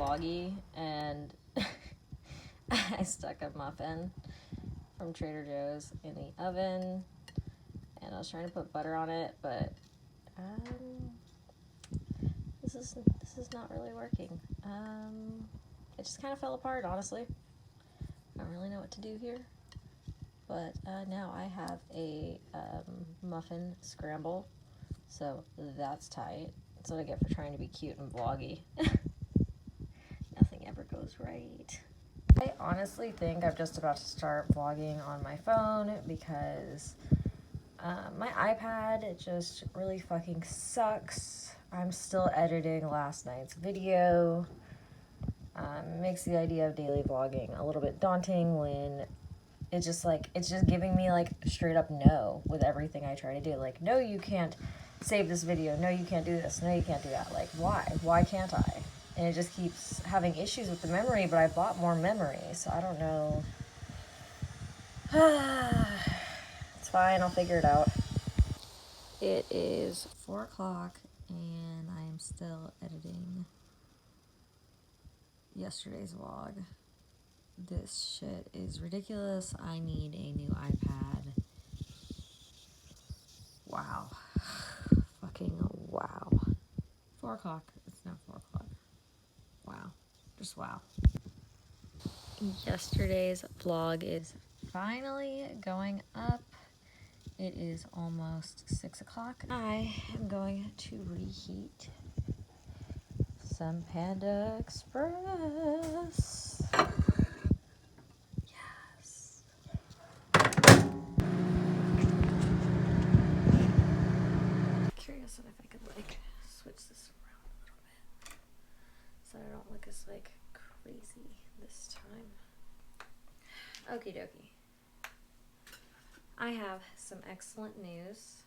vloggy, and I stuck a muffin from Trader Joe's in the oven, and I was trying to put butter on it, but this is not really working. It just kind of fell apart, honestly. I don't really know what to do here, but now I have a muffin scramble, so that's tight. That's what I get for trying to be cute and vloggy. Nothing ever goes right. I honestly think I'm just about to start vlogging on my phone because my iPad, it just really fucking sucks. I'm still editing last night's video. Makes the idea of daily vlogging a little bit daunting when it's just giving me like straight up no with everything I try to do. Like, no, you can't save this video. No, you can't do this. No, you can't do that. Like, why? Why can't I? And it just keeps having issues with the memory, but I bought more memory, so I don't know. It's fine, I'll figure it out. It is 4 o'clock, and I am still editing yesterday's vlog. This shit is ridiculous. I need a new iPad. Wow. Fucking wow. 4 o'clock. It's now 4 o'clock. Wow. Just wow. Yesterday's vlog is finally going up. It is almost 6 o'clock. I am going to reheat some Panda Express. Yes. Curious if I could like switch this around a little bit so I don't look as like crazy this time. Okie dokie. I have some excellent news.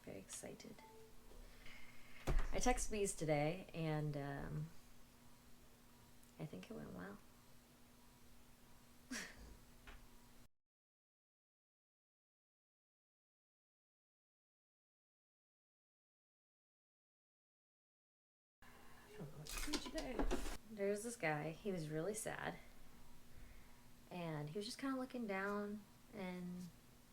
Very excited. I texted Bees today, and I think it went well. I don't know what to do today. There's this guy. He was really sad, and he was just kind of looking down, and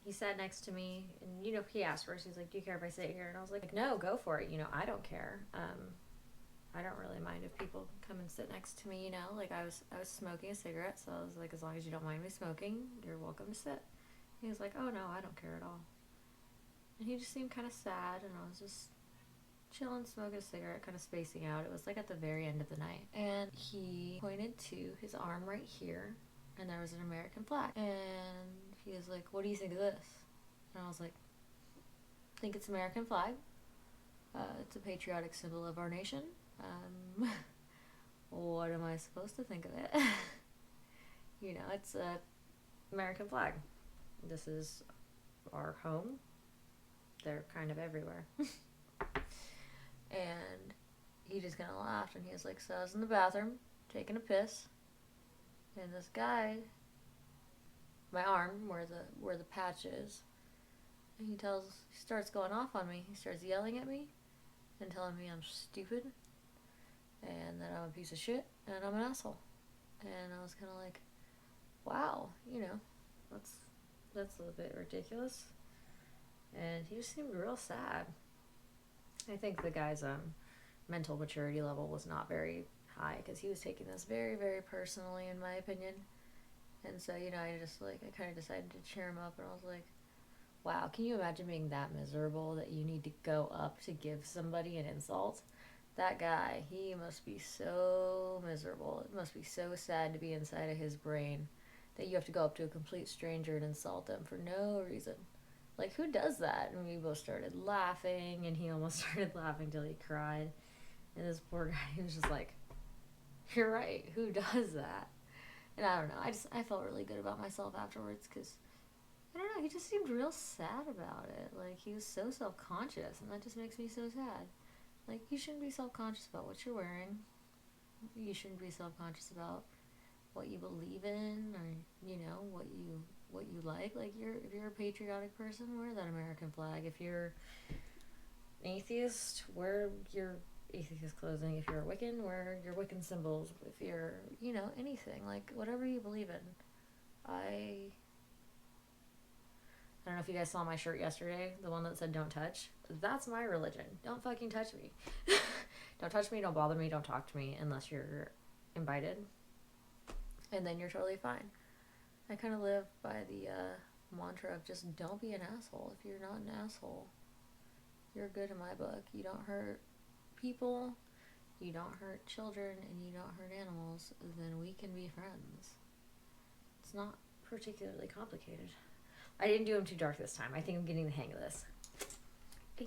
he sat next to me, and you know, he asked first, he's like, do you care if I sit here? And I was like, no, go for it, you know, I don't care. I don't really mind if people come and sit next to me, you know, like I was smoking a cigarette, so I was like, as long as you don't mind me smoking, you're welcome to sit. He was like, oh no, I don't care at all. And he just seemed kind of sad, and I was just chilling, smoking a cigarette, kind of spacing out. It was like at the very end of the night, and he pointed to his arm right here, and there was an American flag, and he was like, what do you think of this? And I was like, I think it's American flag. It's a patriotic symbol of our nation. What am I supposed to think of it? You know, it's a American flag. This is our home. They're kind of everywhere. And he just kind of laughed, and he was like, so I was in the bathroom taking a piss, and this guy, my arm where the patch is, and he starts going off on me. He starts yelling at me and telling me I'm stupid and that I'm a piece of shit and I'm an asshole. And I was kind of like, wow, you know, that's a little bit ridiculous. And he just seemed real sad. I think the guy's mental maturity level was not very high, because he was taking this very, very personally, in my opinion. And so, you know, I kind of decided to cheer him up, and I was like, wow, can you imagine being that miserable that you need to go up to give somebody an insult? That guy, he must be so miserable. It must be so sad to be inside of his brain that you have to go up to a complete stranger and insult them for no reason. Like, who does that? And we both started laughing, and he almost started laughing till he cried. And this poor guy, he was just like, you're right, who does that? And I don't know, I felt really good about myself afterwards, because, I don't know, he just seemed real sad about it. Like, he was so self-conscious, and that just makes me so sad. Like, you shouldn't be self-conscious about what you're wearing. You shouldn't be self-conscious about what you believe in, or, you know, what you like. Like, if you're a patriotic person, wear that American flag. If you're an atheist, wear your atheist clothing. If you're a Wiccan, wear your Wiccan symbols. If you're, you know, anything, like whatever you believe in. I don't know if you guys saw my shirt yesterday, the one that said "Don't touch." That's my religion. Don't fucking touch me. Don't touch me. Don't bother me. Don't talk to me unless you're invited, and then you're totally fine. I kind of live by the mantra of just don't be an asshole. If you're not an asshole, you're good in my book. You don't hurt people, you don't hurt children, and you don't hurt animals, then we can be friends. It's not particularly complicated. I didn't do them too dark this time. I think I'm getting the hang of this. I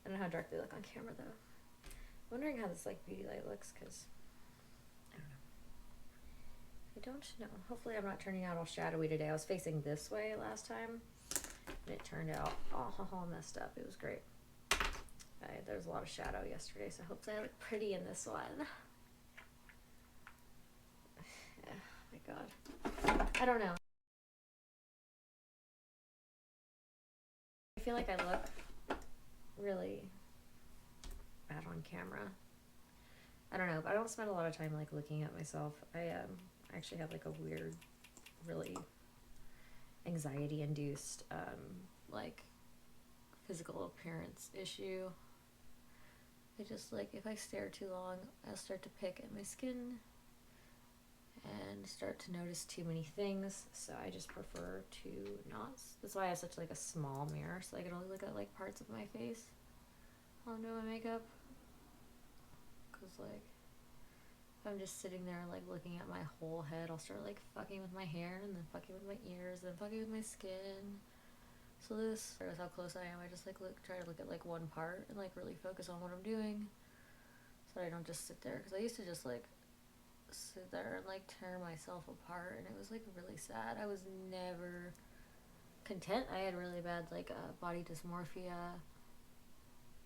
don't know how dark they look on camera though. I'm wondering how this like beauty light looks because I don't know. Hopefully I'm not turning out all shadowy today. I was facing this way last time and it turned out all messed up. It was great. There was a lot of shadow yesterday, so hopefully I look pretty in this one. Oh my god. I don't know. I feel like I look really bad on camera. I don't know, but I don't spend a lot of time like looking at myself. I actually have like a weird, really anxiety induced like physical appearance issue. I just like, if I stare too long, I'll start to pick at my skin and start to notice too many things, so I just prefer to not. That's why I have such like a small mirror, so I can only look at like parts of my face while I'm doing my makeup. Cause like, if I'm just sitting there like looking at my whole head, I'll start like fucking with my hair, and then fucking with my ears, and then fucking with my skin. So this, with how close I am, I just like try to look at like one part and like really focus on what I'm doing, so I don't just sit there. Cause I used to just like sit there and like tear myself apart, and it was like really sad. I was never content. I had really bad like body dysmorphia,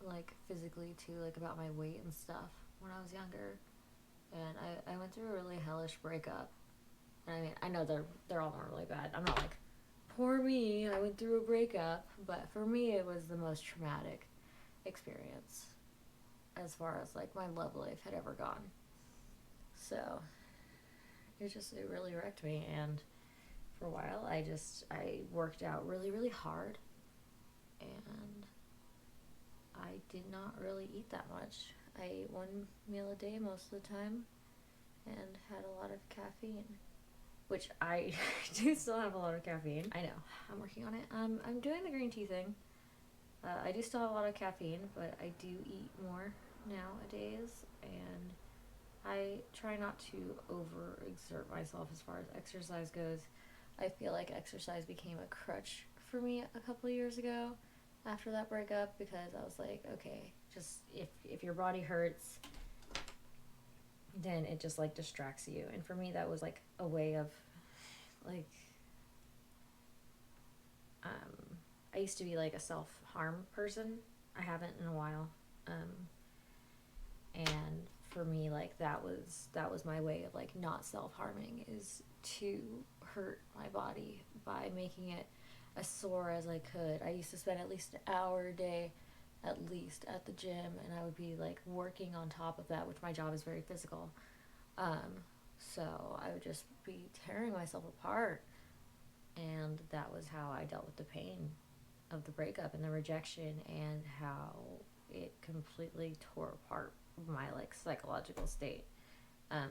like physically too, like about my weight and stuff when I was younger, and I went through a really hellish breakup. And I mean, I know they're all really bad. I'm not like, poor me, I went through a breakup, but for me it was the most traumatic experience as far as like my love life had ever gone. So it really wrecked me, and for a while I worked out really hard, and I did not really eat that much. I ate one meal a day most of the time and had a lot of caffeine, which I do still have a lot of caffeine. I know, I'm working on it. I'm doing the green tea thing. I do still have a lot of caffeine, but I do eat more nowadays, and I try not to overexert myself as far as exercise goes. I feel like exercise became a crutch for me a couple of years ago after that breakup, because I was like, okay, just if your body hurts, then it just like distracts you. And for me, that was like a way of like, I used to be like a self-harm person. I haven't in a while. And for me, like that was my way of like not self-harming, is to hurt my body by making it as sore as I could. I used to spend at least an hour a day at least at the gym, and I would be like working on top of that, which my job is very physical. So I would just be tearing myself apart, and that was how I dealt with the pain of the breakup and the rejection, and how it completely tore apart my like psychological state. I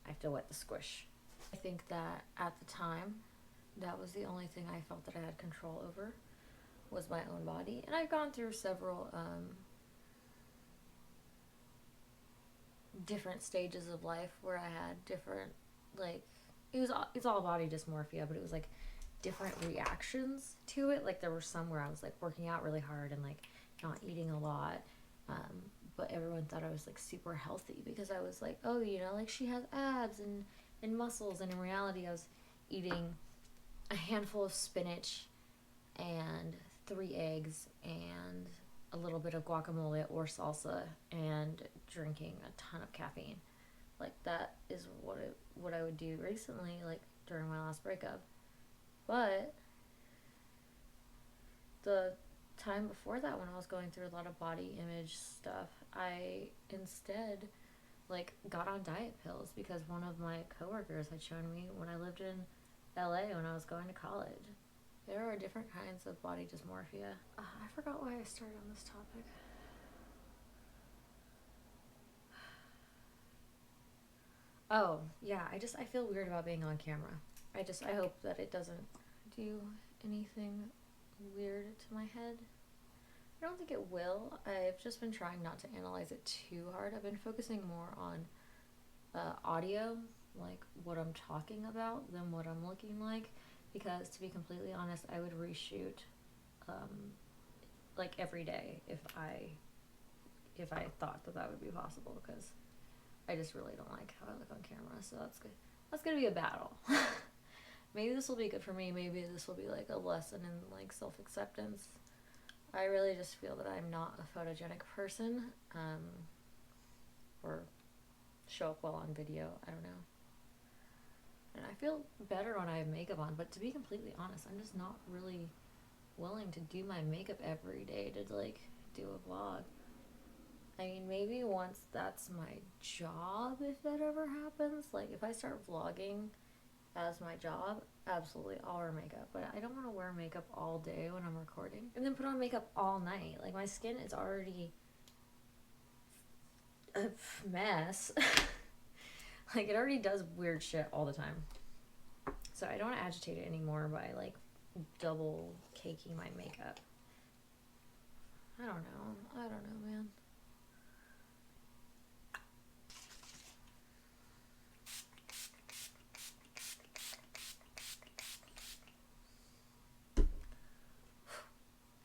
have to wet the squish. I think that at the time, that was the only thing I felt that I had control over, was my own body. And I've gone through several different stages of life where I had different, like, it's all body dysmorphia, but it was like different reactions to it. Like there were some where I was like working out really hard and like not eating a lot, but everyone thought I was like super healthy because I was like, oh, you know, like she has abs and muscles, and in reality I was eating a handful of spinach and 3 eggs and a little bit of guacamole or salsa and drinking a ton of caffeine. Like that is what I would do recently, like during my last breakup. But the time before that, when I was going through a lot of body image stuff, I instead like got on diet pills because one of my coworkers had shown me when I lived in LA when I was going to college. There are different kinds of body dysmorphia. I forgot why I started on this topic. Oh, yeah, I feel weird about being on camera. I hope that it doesn't do anything weird to my head. I don't think it will. I've just been trying not to analyze it too hard. I've been focusing more on audio, like what I'm talking about, than what I'm looking like. Because to be completely honest, I would reshoot like every day if I thought that would be possible, because I just really don't like how I look on camera. So that's good. That's gonna be a battle. Maybe this will be good for me. Maybe this will be like a lesson in like self-acceptance. I really just feel that I'm not a photogenic person, or show up well on video. I don't know. And I feel better when I have makeup on, but to be completely honest, I'm just not really willing to do my makeup every day to like do a vlog. I mean, maybe once that's my job, if that ever happens. Like, if I start vlogging as my job, absolutely, I'll wear makeup. But I don't want to wear makeup all day when I'm recording. And then put on makeup all night. Like, my skin is already a mess. Like, it already does weird shit all the time. So I don't want to agitate it anymore by, like, double caking my makeup. I don't know, man.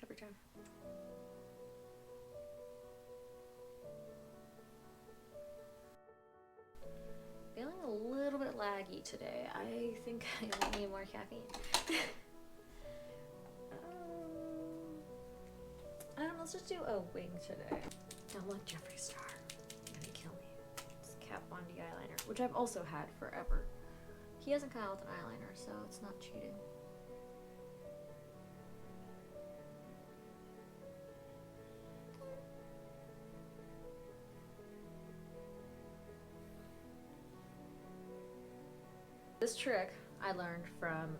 Every time. Feeling a little bit laggy today. I think I might need more caffeine. Let's just do a wing today. Don't let Jeffree Star. You're gonna kill me. It's Kat Von D eyeliner, which I've also had forever. He hasn't come out with an eyeliner, so it's not cheating. This trick I learned from,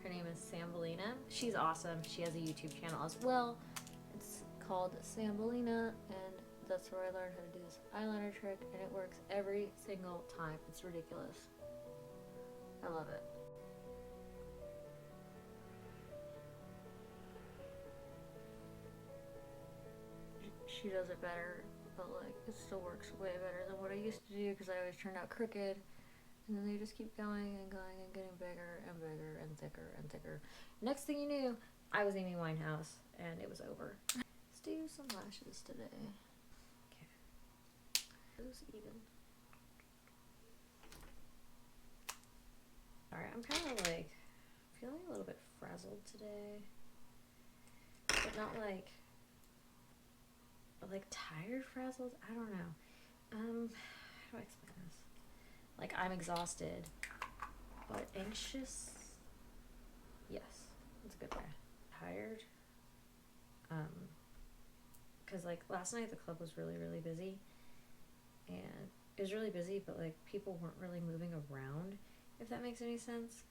her name is Sambolina. She's awesome. She has a YouTube channel as well. It's called Sambolina, and that's where I learned how to do this eyeliner trick, and it works every single time. It's ridiculous. I love it. She does it better, but like, it still works way better than what I used to do, because I always turned out crooked. And then they just keep going and going and getting bigger and bigger and thicker and thicker. Next thing you knew, I was Amy Winehouse, and it was over. Let's do some lashes today. Okay. Those even. Alright, I'm kind of like feeling a little bit frazzled today. But not like tired frazzled? I don't know. How do I explain this? Like, I'm exhausted, but anxious. Yes, that's a good way. Tired. Because like last night the club was really, really busy, and it was really busy, but like people weren't really moving around, if that makes any sense.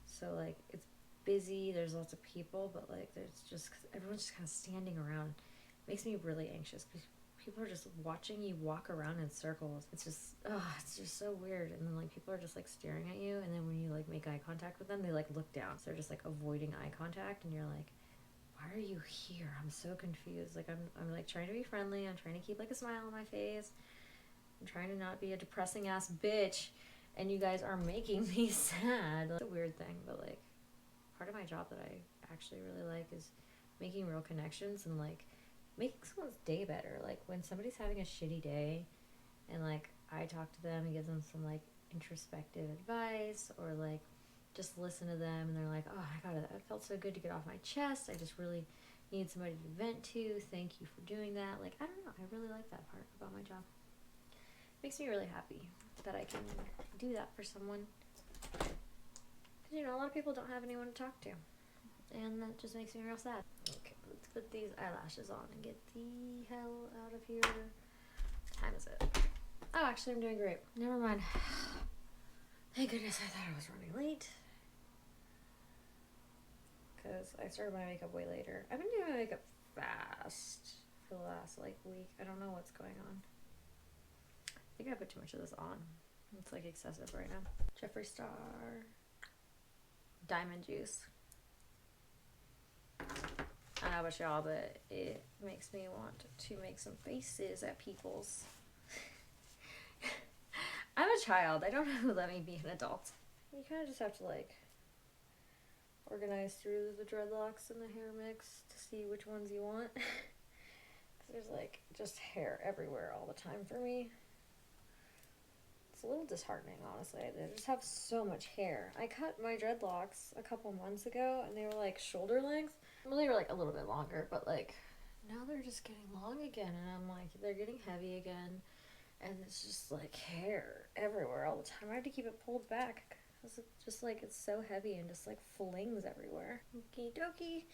So like it's busy, there's lots of people, but like there's just, everyone's just kind of standing around. It makes me really anxious. People are just watching you walk around in circles. It's just so weird. And then like people are just like staring at you, and then when you like make eye contact with them, they like look down. So they're just like avoiding eye contact, and you're like, why are you here? I'm so confused. Like I'm like trying to be friendly. I'm trying to keep like a smile on my face. I'm trying to not be a depressing ass bitch, and you guys are making me sad. It's a weird thing, but like part of my job that I actually really like is making real connections and like making someone's day better. Like when somebody's having a shitty day and like I talk to them and give them some like introspective advice, or like just listen to them and they're like, oh my god, that felt so good to get off my chest. I just really need somebody to vent to. Thank you for doing that. Like, I don't know, I really like that part about my job. It makes me really happy that I can do that for someone, because you know, a lot of people don't have anyone to talk to, and that just makes me real sad. Okay, let's put these eyelashes on and get the hell out of here. What time is it? Oh, actually, I'm doing great. Never mind. Thank goodness I thought I was running late. Because I started my makeup way later. I've been doing my makeup fast for the last, like, week. I don't know what's going on. I think I put too much of this on. It's, like, excessive right now. Jeffree Star. Diamond Juice. I don't know about y'all, but it makes me want to make some faces at people's. I'm a child. I don't know who let me be an adult. You kind of just have to, like, organize through the dreadlocks and the hair mix to see which ones you want. Because there's, like, just hair everywhere all the time for me. It's a little disheartening, honestly. I just have so much hair. I cut my dreadlocks a couple months ago, and they were, like, shoulder length. Well, they were, like, a little bit longer, but, like, now they're just getting long again, and I'm like, they're getting heavy again, and it's just, like, hair everywhere all the time. I have to keep it pulled back, because it's just, like, it's so heavy and just, like, flings everywhere. Okie dokie.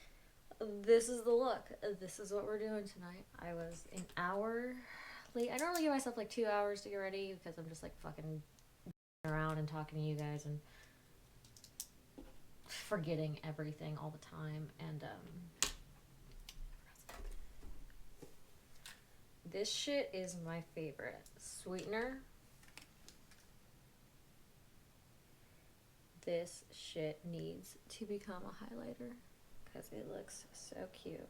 This is the look. This is what we're doing tonight. I was an hour late. I normally give myself, like, 2 hours to get ready, because I'm just, like, fucking around and talking to you guys, and forgetting everything all the time. And this shit is my favorite sweetener. This shit needs to become a highlighter because it looks so cute,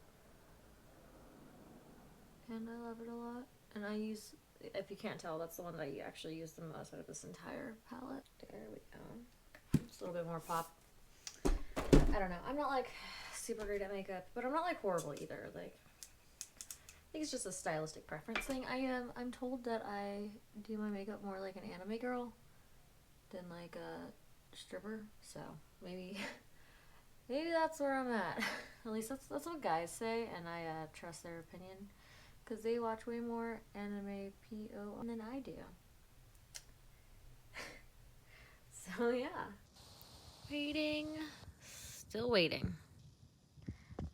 and I love it a lot. And I use, if you can't tell, that's the one that I actually use the most out of this entire palette. There we go. Just a little bit more pop. I don't know. I'm not, like, super great at makeup, but I'm not, like, horrible either. Like, I think it's just a stylistic preference thing. I'm told that I do my makeup more like an anime girl than, like, a stripper. So maybe that's where I'm at. At least that's what guys say, and I trust their opinion because they watch way more anime PO than I do. So yeah. Waiting. Still waiting.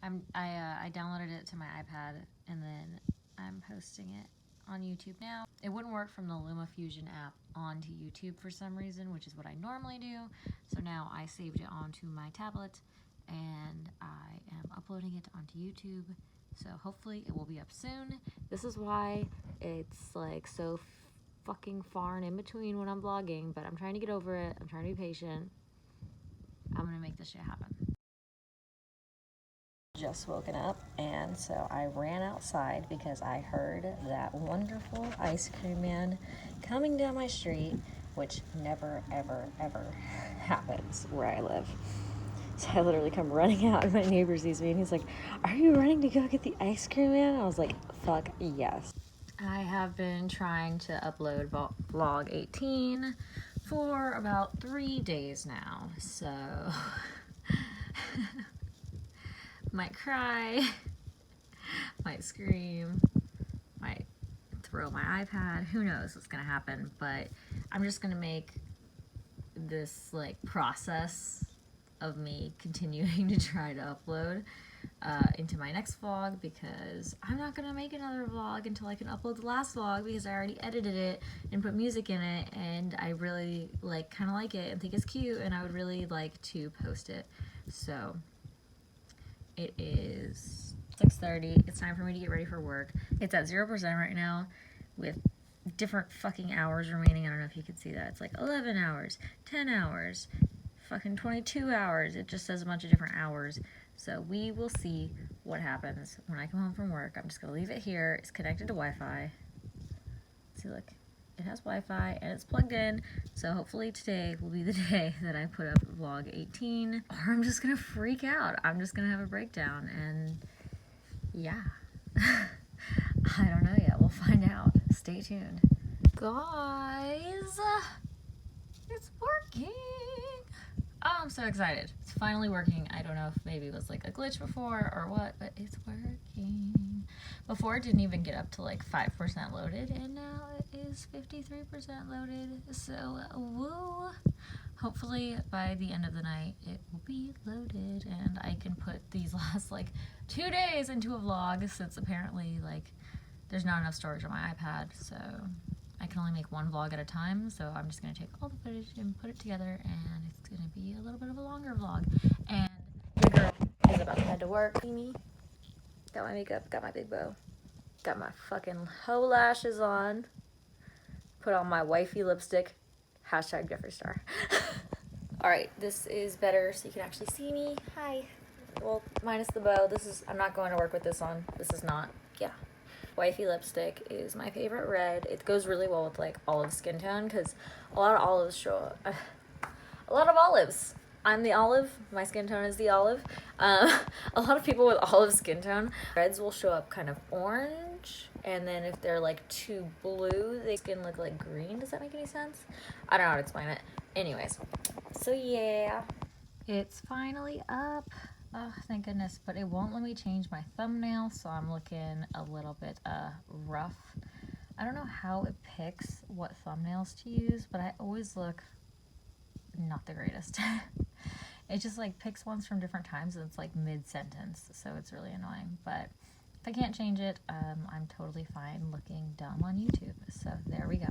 I downloaded it to my iPad, and then I'm posting it on YouTube now. It wouldn't work from the LumaFusion app onto YouTube for some reason, which is what I normally do. So now I saved it onto my tablet, and I am uploading it onto YouTube. So hopefully it will be up soon. This is why it's, like, so fucking far and in between when I'm vlogging, but I'm trying to get over it. I'm trying to be patient. I'm gonna make this shit happen. Just woken up, and so I ran outside because I heard that wonderful ice cream man coming down my street, which never, ever, ever happens where I live. So I literally come running out, and my neighbor sees me, and he's like, "Are you running to go get the ice cream man?" I was like, fuck yes. I have been trying to upload vlog 18 for about 3 days now, so might cry, might scream, might throw my iPad, who knows what's gonna happen, but I'm just gonna make this, like, process of me continuing to try to upload into my next vlog, because I'm not gonna make another vlog until I can upload the last vlog, because I already edited it and put music in it, and I really kind of like it and think it's cute, and I would really like to post it. So it is 6:30. It's time for me to get ready for work. It's at 0% right now with different fucking hours remaining. I don't know if you can see that. It's like 11 hours, 10 hours, fucking 22 hours. It just says a bunch of different hours. So we will see what happens when I come home from work. I'm just going to leave it here. It's connected to Wi-Fi. See, look. It has Wi-Fi and it's plugged in, so hopefully today will be the day that I put up vlog 18, or I'm just gonna freak out. I'm just gonna have a breakdown, and yeah. I don't know yet. We'll find out. Stay tuned. Guys, it's working. Oh, I'm so excited. It's finally working. I don't know if maybe it was like a glitch before or what, but it's working. Before, it didn't even get up to like 5% loaded, and now it is 53% loaded. So, woo! Hopefully by the end of the night it will be loaded and I can put these last like 2 days into a vlog, since apparently like there's not enough storage on my iPad, so I can only make one vlog at a time. So I'm just gonna take all the footage and put it together, and it's gonna be a little bit of a longer vlog. And your girl is about to head to work. See me? Got my makeup, got my big bow, got my fucking hoe lashes on, put on my wifey lipstick, hashtag Jeffree Star. Alright, this is better so you can actually see me. Hi. Well, minus the bow. I'm not going to work with this on. This is not, yeah. Wifey lipstick is my favorite red. It goes really well with like olive skin tone, because a lot of olives show up. A lot of olives. I'm the olive. My skin tone is the olive. A lot of people with olive skin tone, reds will show up kind of orange, and then if they're like too blue, they can look like green. Does that make any sense? I don't know how to explain it. Anyways, so yeah, it's finally up. Oh, thank goodness, but it won't let me change my thumbnail, so I'm looking a little bit rough. I don't know how it picks what thumbnails to use, but I always look not the greatest. It just like picks ones from different times, and it's like mid-sentence, so it's really annoying. But if I can't change it, I'm totally fine looking dumb on YouTube. So there we go.